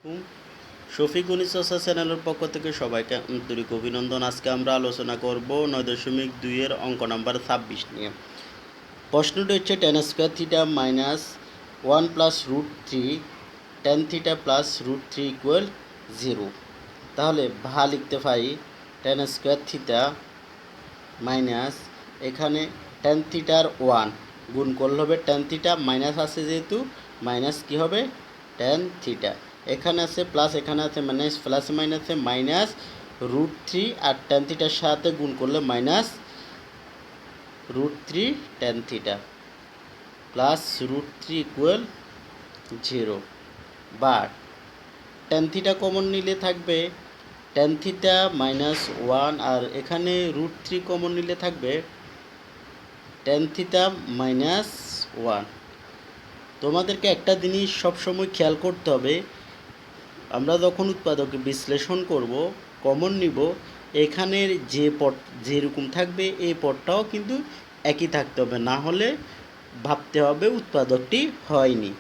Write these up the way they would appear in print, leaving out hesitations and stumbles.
হুম, শফিক গণিত চর্চা চ্যানেলের পক্ষ থেকে সবাইকে আন্তরিক অভিনন্দন। আজকে আমরা আলোচনা করব 9.2 এর অঙ্ক নাম্বার 26 নিয়ে। প্রশ্নটি হচ্ছে tan square theta minus 1 plus root 3 tan theta plus root 3 equal 0। তাহলে ভা লিখতে পারি টেন স্কোয়ার থিটা মাইনাস এখানে টেন থিটার 1 গুণ করলে হবে টেন থিটা, মাইনাস আছে যেহেতু মাইনাস কি হবে টেন থিটা, এখানে আছে প্লাস, এখানে আছে মাইনাস, প্লাস মাইনাসে মাইনাস রুট 3 আর টেন থিটার সাথে গুণ করলে minus root 3 tan theta plus root 3 equal 0। বা টেন থিটা কমন নিলে থাকবে টেন থিটা মাইনাস 1 আর এখানে রুট 3 কমন নিলে থাকবে টেন থিটা মাইনাস 1। তোমাদেরকে একটা জিনিস সবসময় খেয়াল করতে হবে, আমরা যখন উৎপাদকে বিশ্লেষণ করব কমন নিব, এখানের যে পদ যেরকম থাকবে এই পদটাও কিন্তু একই থাকতে হবে, না হলে ভাবতে হবে উৎপাদকটি হয়নি।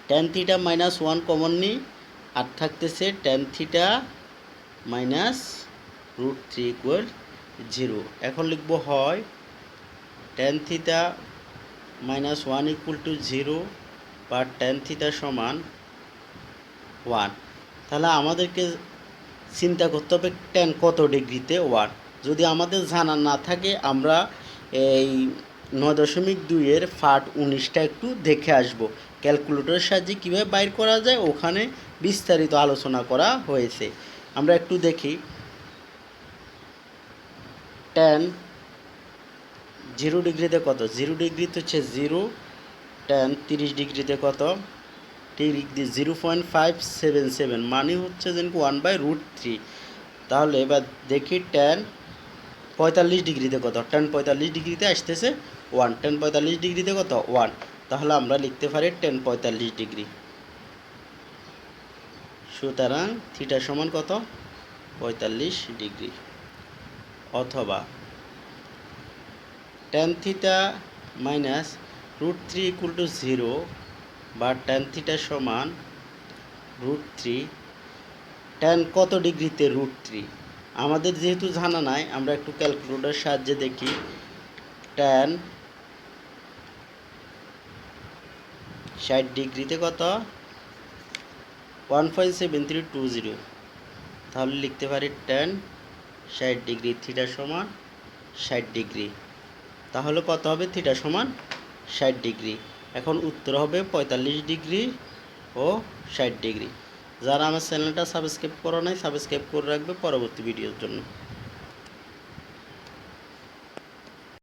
টেন থিটা মাইনাস 1 কমন নিই আর থাকতেছে tan theta minus root 3 equal 0। এখন লিখব হয় tan theta minus 1 equal to 0 বা টেন থিটা সমান 1। তাহলে আমাদেরকে চিন্তা করতে হবে টেন কত ডিগ্রিতে 1। যদি আমাদের জানা না থাকে আমরা এই 9.2 এর পার্ট 19টা একটু দেখে আসব, ক্যালকুলেটরের সাহায্যে কীভাবে বাইর করা যায় ওখানে বিস্তারিত আলোচনা করা হয়েছে। আমরা একটু দেখি টেন 0 ডিগ্রিতে কত, 0 ডিগ্রিতে হচ্ছে 0, টেন 30 ডিগ্রিতে কত 0.577, মানে হচ্ছে যেন 1/√3। তাহলে এবার দেখি টেন 45 ডিগ্রিতে কত, টেন 45 ডিগ্রিতে আসতেছে 1, টেন 45 ডিগ্রিতে কত 1। তাহলে আমরা লিখতে পারি টেন 45 ডিগ্রি। সুতরাং থিটা সমান কত 45 ডিগ্রি। অথবা tan theta minus root 3 equal to 0 বা টেন থিটা সমান রুট 3, টেন কত ডিগ্রিতে রুট 3 আমাদের যেহেতু জানা নাই আমরা একটু ক্যালকুলেটরের সাহায্যে দেখি। টেন 60 ডিগ্রিতে কত 1.7320, তাহলে লিখতে পারি টেন 60 ডিগ্রি, থিটা সমান 60 ডিগ্রি। তাহলে কত হবে থিটা সমান 60 ডিগ্রি। এখন উত্তর হবে 45 ডিগ্রি ও 60 ডিগ্রি। যারা আমার চ্যানেলটা সাবস্ক্রাইব করো নাই সাবস্ক্রাইব করে রাখবে পরবর্তী ভিডিওর জন্য।